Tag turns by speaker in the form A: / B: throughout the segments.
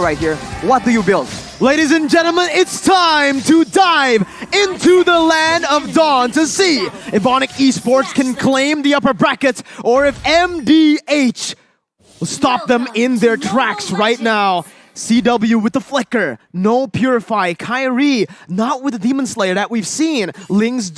A: right here. What do you build?
B: Ladies and gentlemen, it's time to dive into the land of Dawn to see if ONIC Esports can claim the upper brackets or if MDH will stop them in their tracks right now. CW with the Flicker, no Purify, Kyrie, not with the Demon Slayer that we've seen. Ling's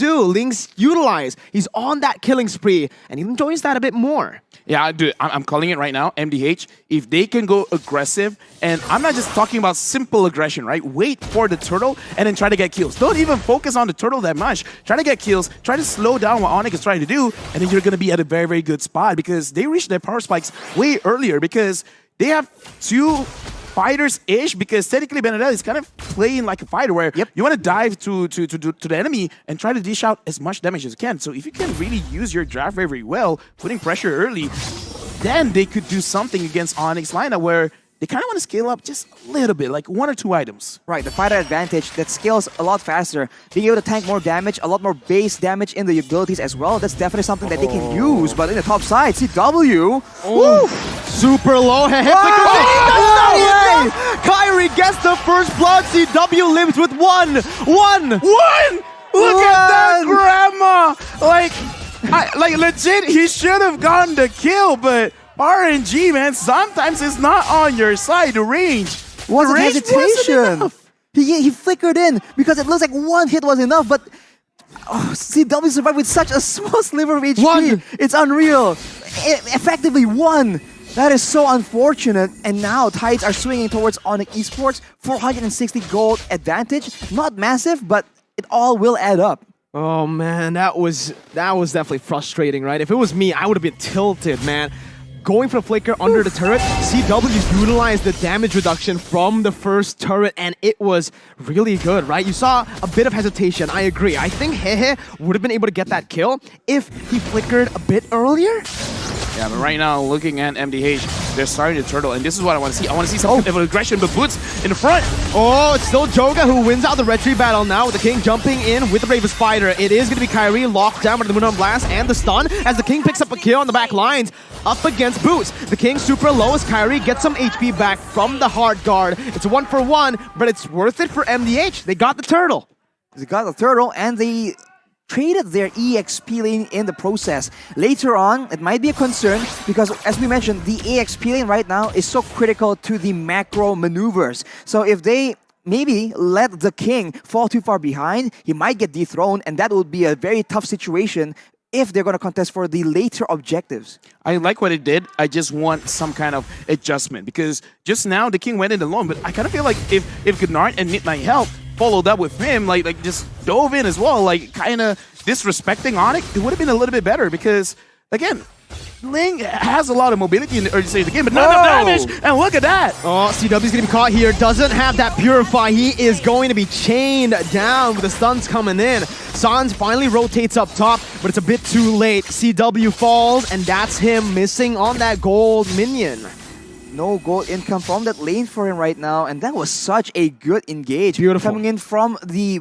B: utilize. He's on that killing spree, and he enjoys that a bit more.
C: Yeah, dude, I'm calling it right now. MDH, if they can go aggressive, and I'm not just talking about simple aggression, right? Wait for the turtle and then try to get kills. Don't even focus on the turtle that much. Try to get kills, try to slow down what ONIC is trying to do, and then you're going to be at a very, very good spot because they reached their power spikes way earlier because they have two fighters-ish, because technically Benedetta is kind of playing like a fighter where you want to dive to the enemy and try to dish out as much damage as you can. So if you can really use your draft very, very well, putting pressure early, then they could do something against ONIC's lineup where they kind of want to scale up just a little bit, like 1 or 2 items.
A: Right, the fighter advantage that scales a lot faster, being able to tank more damage, a lot more base damage in the abilities as well. That's definitely something that they can use. But in the top side, CW, woo!
B: Super low. Kyrie gets the first blood. CW lives with one.
C: Look at that grandma! Like legit, he should have gotten the kill, but RNG, man, sometimes it's not on your side. The range
A: wasn't hesitation.
C: Wasn't
A: he flickered in because it looks like one hit was enough, but CW survived with such a small sliver of HP. It's unreal. Effectively won. That is so unfortunate. And now tides are swinging towards ONIC Esports. 460 gold advantage. Not massive, but it all will add up.
B: Oh man, that was definitely frustrating, right? If it was me, I would have been tilted, man. Going for a Flicker under the turret, CW utilized the damage reduction from the first turret, and it was really good, right? You saw a bit of hesitation, I agree. I think Hehe would have been able to get that kill if he flickered a bit earlier.
C: Yeah, but right now, looking at MDH, they're starting to turtle, and this is what I want to see. I want to see some of aggression, but Boots in the front.
B: Oh, it's still Joga who wins out the retreat battle now with the King jumping in with the Bravest Spider. It is going to be Kyrie locked down by the Moon Blast and the stun as the King picks up a kill on the back lines up against Boots. The King super low as Kyrie gets some HP back from the hard guard. It's a 1-for-1, but it's worth it for MDH. They got the turtle.
A: They got the turtle, and they traded their EXP lane in the process. Later on, it might be a concern because, as we mentioned, the EXP lane right now is so critical to the macro maneuvers. So if they maybe let the King fall too far behind, he might get dethroned, and that would be a very tough situation if they're going to contest for the later objectives.
C: I like what it did. I just want some kind of adjustment because just now the King went in alone, but I kind of feel like if Gnart and Midnight help followed up with him, like just dove in as well, like kind of disrespecting ONIC, it would have been a little bit better because, again, Ling has a lot of mobility in the early stage of the game, but not enough damage, and look at that!
B: Oh, CW's gonna be caught here, doesn't have that Purify, he is going to be chained down with the stuns coming in. Sans finally rotates up top, but it's a bit too late. CW falls, and that's him missing on that gold minion.
A: No gold income from that lane for him right now, and that was such a good engage.
B: Beautiful.
A: Coming in from the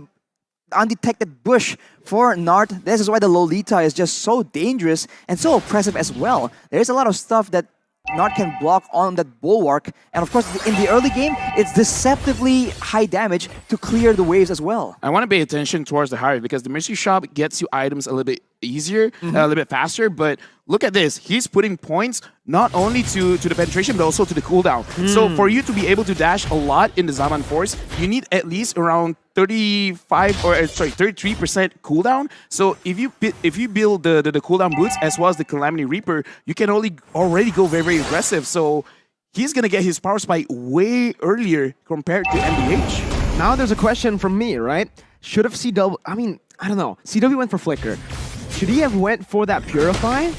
A: undetected bush for Nart. This is why the Lolita is just so dangerous and so oppressive as well. There's a lot of stuff that Nart can block on that bulwark, and of course in the early game it's deceptively high damage to clear the waves as well.
C: I want to pay attention towards the Harvey because the Mystery Shop gets you items a little bit easier, a little bit faster, but look at this. He's putting points not only to the penetration, but also to the cooldown. So for you to be able to dash a lot in the Zaman Force, you need at least around 33% cooldown. So if you build the cooldown boots as well as the Calamity Reaper, you can already go very, very aggressive. So he's gonna get his power spike way earlier compared to MDH.
B: Now there's a question from me, right? Should have CW, I mean, I don't know. CW went for Flicker. Should he have went for that Purify?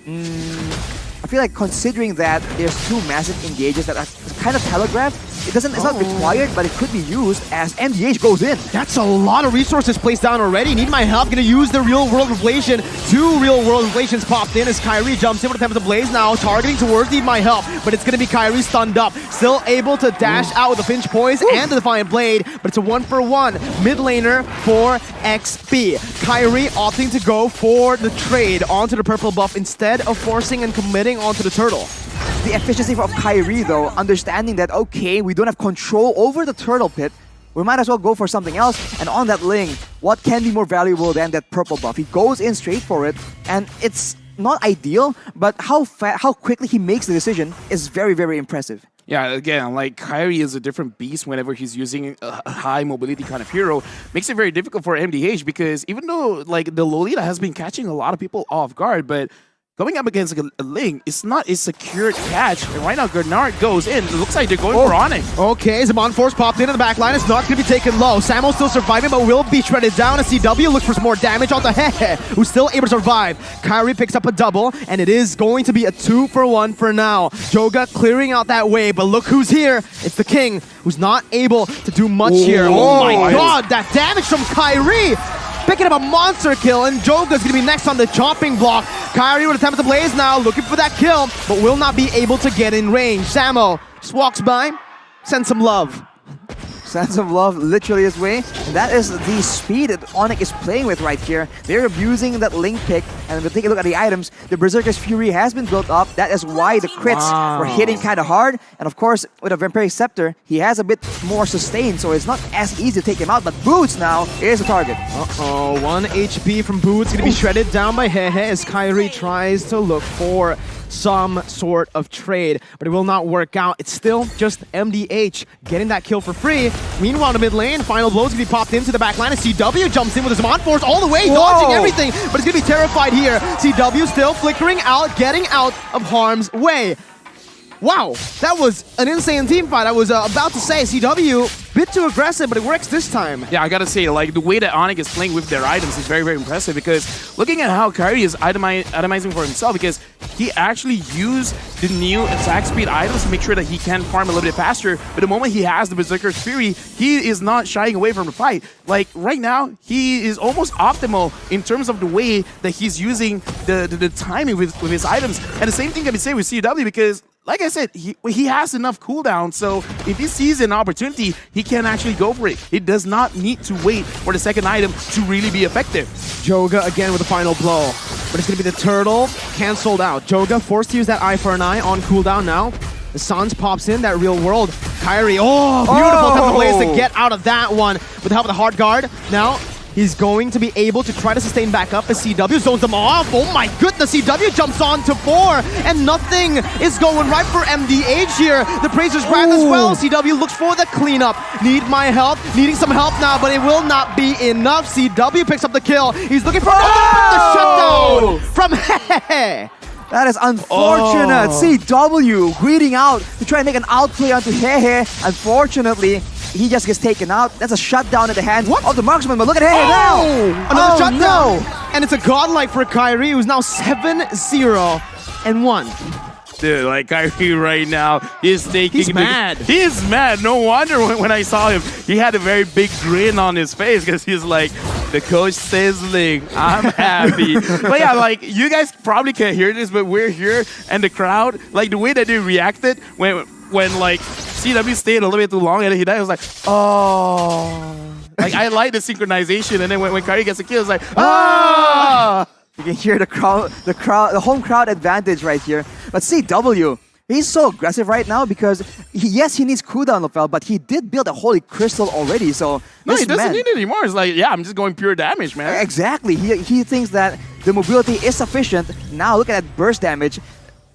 A: I feel like considering that there's two massive engages that are kind of telegraphed, it's not required, but it could be used as MDH goes in.
B: That's a lot of resources placed down already. Need my help. Gonna use the real world inflation. 2 real world inflations popped in as Kyrie jumps in with the Tempest Blaze now, targeting towards Need My Help, but it's gonna be Kyrie stunned up. Still able to dash out with the Finch Poise and the Defiant Blade, but it's a 1-for-1. Mid laner for XP. Kyrie opting to go for the trade onto the purple buff instead of forcing and committing onto the turtle.
A: the efficiency of Kyrie, though, understanding that, okay, we don't have control over the turtle pit, we might as well go for something else. And on that Ling, what can be more valuable than that purple buff? He goes in straight for it, and it's not ideal, but how quickly he makes the decision is very, very impressive.
C: Yeah, again, like Kyrie is a different beast whenever he's using a high mobility kind of hero. Makes it very difficult for MDH because even though like the Lolita has been catching a lot of people off guard, but going up against like, a Ling, it's not a secured catch. And right now, Gernard goes in. It looks like they're going for ONIC.
B: Okay, Zaman Force popped into the back line. It's not going to be taken low. Samo's still surviving, but will be shredded down. And CW looks for some more damage onto Hehe, who's still able to survive. Kyrie picks up a double, and it is going to be a 2-for-1 for now. Joga clearing out that way, but look who's here. It's the King, who's not able to do much here. Oh my god, that damage from Kyrie! Picking up a monster kill, and Joga's gonna be next on the chopping block. Kyrie with attempt to blaze now, looking for that kill, but will not be able to get in range. Samo just walks by, sends some love.
A: Sense of love literally his way. And that is the speed that ONIC is playing with right here. They're abusing that Link pick. And if we take a look at the items, the Berserker's Fury has been built up. That is why the crits were hitting kind of hard. And of course, with a Vampiric Scepter, he has a bit more sustain, so it's not as easy to take him out. But Boots now is the target.
B: Uh-oh, 1 HP from Boots gonna be shredded down by Hehe as Kyrie tries to look for some sort of trade, but it will not work out. It's still just MDH getting that kill for free. Meanwhile, in the mid lane, final blows gonna be popped into the back line, and CW jumps in with his Zaman Force all the way, dodging everything, but he's gonna be terrified here. CW still flickering out, getting out of harm's way. Wow, that was an insane team fight. I was about to say CW, bit too aggressive, but it works this time.
C: Yeah, I gotta say, like, the way that ONIC is playing with their items is very, very impressive because looking at how Kyrie is itemizing for himself, because he actually used the new attack speed items to make sure that he can farm a little bit faster, but the moment he has the Berserker's Fury, he is not shying away from the fight. Like, right now, he is almost optimal in terms of the way that he's using the timing with his items. And the same thing can be said with CW because like I said, he has enough cooldown, so if he sees an opportunity, he can actually go for it. He does not need to wait for the second item to really be effective.
B: Joga again with a final blow, but it's going to be the turtle cancelled out. Joga forced to use that eye for an eye on cooldown now. The Suns pops in, that real world. Kyrie, beautiful attempt to blaze to get out of that one with the help of the hard guard. Now, he's going to be able to try to sustain back up as CW zones them off. Oh my goodness, CW jumps on to 4, and nothing is going right for MDH here. The Praisers grab as well. CW looks for the cleanup. Need my help, needing some help now, but it will not be enough. CW picks up the kill. He's looking for the shutdown from Hehe.
A: That is unfortunate. CW greeting out to try and make an outplay onto Hehe. Unfortunately, he just gets taken out. That's a shutdown at the hands of the marksman, but look at Hehe now!
B: Another shutdown! No. And it's a godlike for Kyrie, who's now 7-0 and 1.
C: Dude, like Kyrie right now, he's taking...
B: He's mad.
C: He's mad. No wonder when I saw him, he had a very big grin on his face because he's like, the coach says Ling, I'm happy. But yeah, like, you guys probably can't hear this, but we're here, and the crowd, like, the way that they reacted when like, CW stayed a little bit too long and he died, I was like, oh. Like, I like the synchronization, and then when Kyrie gets a kill, it's like, ah!
A: You can hear the home crowd advantage right here. But CW, he's so aggressive right now because, yes, he needs cooldown, Lofel, but he did build a Holy Crystal already, so...
C: No, he doesn't need it anymore. It's like, yeah, I'm just going pure damage, man.
A: Exactly. He thinks that the mobility is sufficient. Now, look at that burst damage.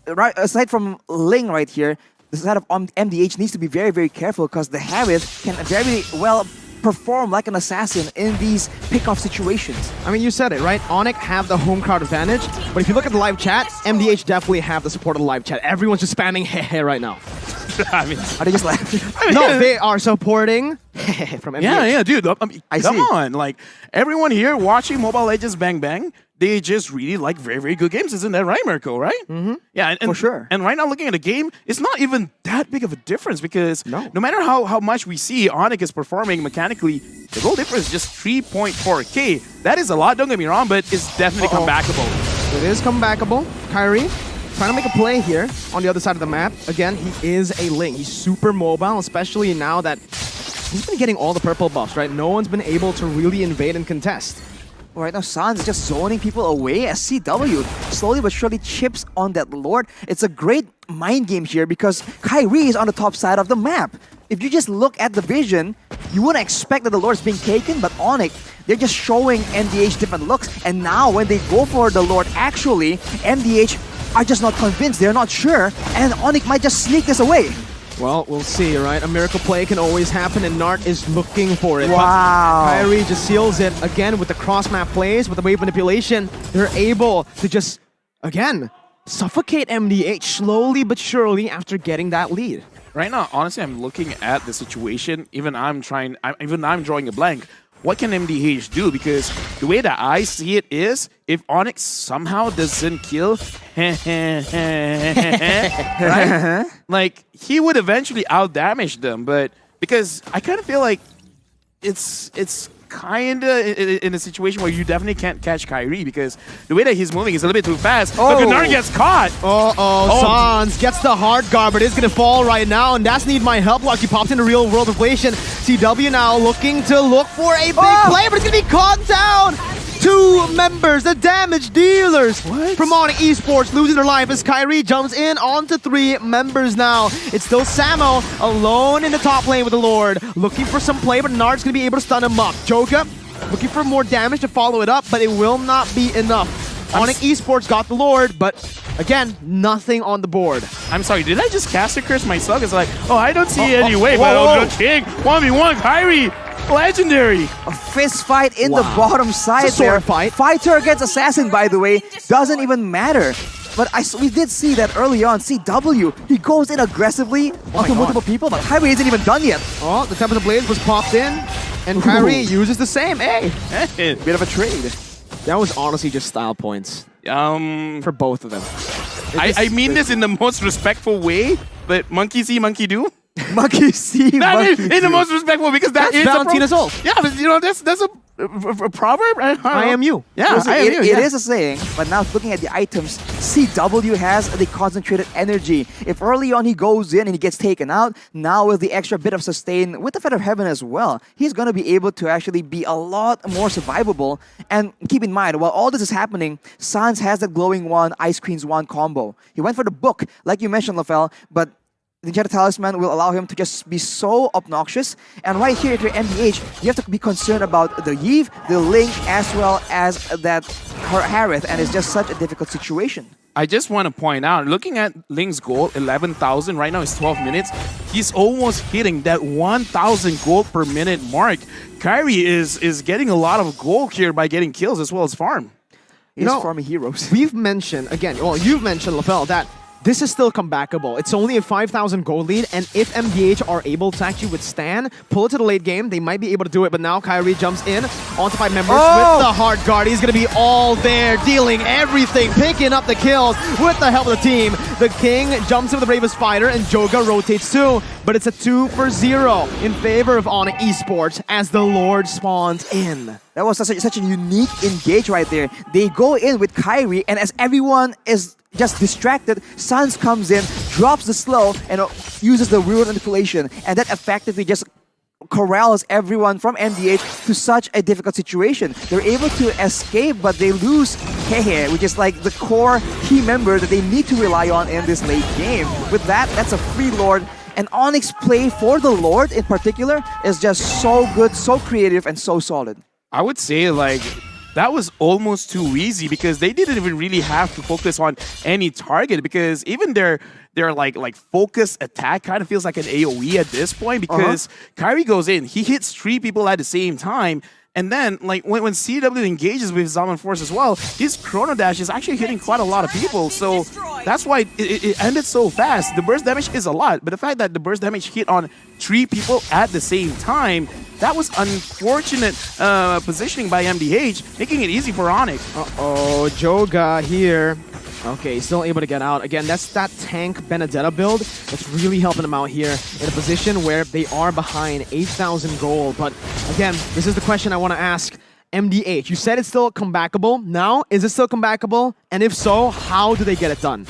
A: Right, aside from Ling right here, the side of MDH needs to be very, very careful because the Harith can very well perform like an assassin in these pick-off situations.
B: I mean, you said it, right? ONIC have the home crowd advantage, but if you look at the live chat, MDH definitely have the support of the live chat. Everyone's just spamming Hehe right now.
C: I mean,
A: are they just laughing?
B: No, they are supporting from MDH.
C: Yeah, dude. I mean, come on. Like, everyone here watching Mobile Legends Bang Bang, they just really like very, very good games. Isn't that right, Mirko, right?
B: Mm-hmm.
C: Yeah, and
A: for sure.
C: And right now, looking at the game, it's not even that big of a difference because no matter how much we see ONIC is performing mechanically, the goal difference is just 3.4K. That is a lot, don't get me wrong, but it's definitely comebackable.
B: It is comebackable. Kyrie trying to make a play here on the other side of the map. Again, he is a Ling. He's super mobile, especially now that he's been getting all the purple buffs, right? No one's been able to really invade and contest.
A: Right now, Sans is just zoning people away as CW slowly but surely chips on that Lord. It's a great mind game here because Kyrie is on the top side of the map. If you just look at the vision, you wouldn't expect that the Lord is being taken, but ONIC, they're just showing MDH different looks. And now when they go for the Lord, actually, MDH are just not convinced, they're not sure, and ONIC might just sneak this away.
B: Well, we'll see, right? A miracle play can always happen, and Nart is looking for it.
A: Wow.
B: But Kyrie just seals it again with the cross-map plays, with the wave manipulation. They're able to just, again, suffocate MDH slowly but surely after getting that lead.
C: Right now, honestly, I'm looking at the situation. Even I'm drawing a blank. What can MDH do? Because the way that I see it is, if ONIC somehow doesn't kill, right? Like, he would eventually out-damage them, but because I kind of feel like it's kind of in a situation where you definitely can't catch Kyrie because the way that he's moving is a little bit too fast.
A: Oh.
C: But Bernard gets caught.
B: Sans gets the hard guard, but it's going to fall right now, and that's Need My Help while he pops into real world inflation. CW now looking to look for a big play, but it's going to be caught down. Two members, the damage dealers from ONIC Esports losing their life as Kyrie jumps in onto 3 members now. It's still Samo alone in the top lane with the Lord, looking for some play, but Nard's going to be able to stun him up. Joga looking for more damage to follow it up, but it will not be enough. ONIC Esports got the Lord, but again, nothing on the board.
C: I'm sorry, did I just caster curse myself? It's like, oh, I don't see any way, but the King, 1v1, Kyrie, legendary.
A: A fist fight in the bottom side
B: It's a sword
A: there.
B: fight.
A: Fighter against Assassin, by the way, doesn't even matter. But we did see that early on. CW, he goes in aggressively onto multiple people, but Kyrie isn't even done yet.
B: Oh, the Tempest of Blades was popped in, and Kyrie uses the same. Hey,
A: Bit of a trade.
B: that was honestly just style points for both of them.
C: I mean this in the most respectful way, but monkey see, monkey do.
A: Monkey see,
C: I
A: monkey
C: mean, in the most respectful because
B: That's
C: is
B: Valentina's ult.
C: Yeah, but you know that's a proverb.
B: I am you.
C: Yeah,
A: Listen,
C: I am you.
A: it
C: Yeah.
A: is a saying, but now looking at the items, CW has the concentrated energy. If early on he goes in and he gets taken out, now with the extra bit of sustain, with the Feather of Heaven as well, he's going to be able to actually be a lot more survivable. And keep in mind, while all this is happening, Sans has that Glowing Wand, Ice Queen's Wand combo. He went for the book, like you mentioned, Lafel, but the Enchanted Talisman will allow him to just be so obnoxious. And right here, if you're MDH, you have to be concerned about the Yve, the Link, as well as that Harith, and it's just such a difficult situation.
C: I just want to point out, looking at Link's goal, 11,000, right now it's 12 minutes. He's almost hitting that 1,000 gold per minute mark. Kyrie is getting a lot of gold here by getting kills as well as farm.
A: He's farming heroes.
B: We've mentioned, again, well, you've mentioned, Lafel, that this is still comebackable. It's only a 5,000 gold lead, and if MDH are able to actually withstand, pull it to the late game, they might be able to do it. But now Kyrie jumps in onto 5 members with the hard guard. He's going to be all there, dealing everything, picking up the kills with the help of the team. The King jumps in with the Bravest Fighter, and Joga rotates too. But it's a 2-for-0 in favor of ONIC Esports as the Lord spawns in.
A: That was such a unique engage right there. They go in with Kyrie, and as everyone is just distracted, Sans comes in, drops the slow, and uses the real manipulation, and that effectively just corrals everyone from MDH to such a difficult situation. They're able to escape, but they lose Hehe, which is like the core key member that they need to rely on in this late game. With that, that's a free Lord. And ONIC's play for the Lord in particular is just so good, so creative, and so solid.
C: I would say like that was almost too easy because they didn't even really have to focus on any target because even their like focus attack kind of feels like an AoE at this point because Kyrie goes in, he hits 3 people at the same time. And then, like, when CW engages with Zaman Force as well, his Chrono Dash is actually hitting quite a lot of people. So that's why it ended so fast. The burst damage is a lot, but the fact that the burst damage hit on 3 people at the same time, that was unfortunate positioning by MDH, making it easy for ONIC.
B: Uh-oh, Joga here. Okay, still able to get out. Again, that's that tank Benedetta build that's really helping them out here in a position where they are behind 8,000 gold. But again, this is the question I want to ask. MDH, you said it's still comebackable. Now, is it still comebackable? And if so, how do they get it done?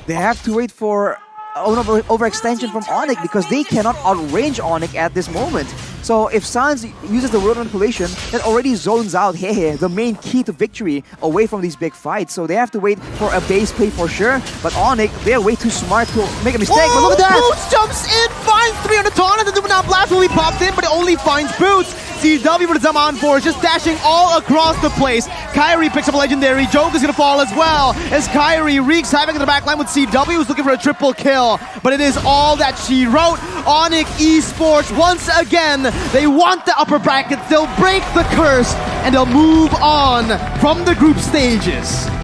A: They have to wait for overextension from ONIC because they cannot outrange ONIC at this moment. So if Sans uses the world manipulation, that already zones out Hehe, the main key to victory, away from these big fights. So they have to wait for a base play for sure. But ONIC, they're way too smart to make a mistake. But look at that!
B: Boots jumps in, finds 3 on the taunt, and the Dumanam Blast will be popped in, but it only finds Boots. CW with the Zaman Force just dashing all across the place. Kyrie picks up a legendary. Joke is gonna fall as well as Kyrie wreaks havoc in the backline with CW, who's looking for a triple kill. But it is all that she wrote. ONIC Esports, once again, they want the upper brackets. They'll break the curse and they'll move on from the group stages.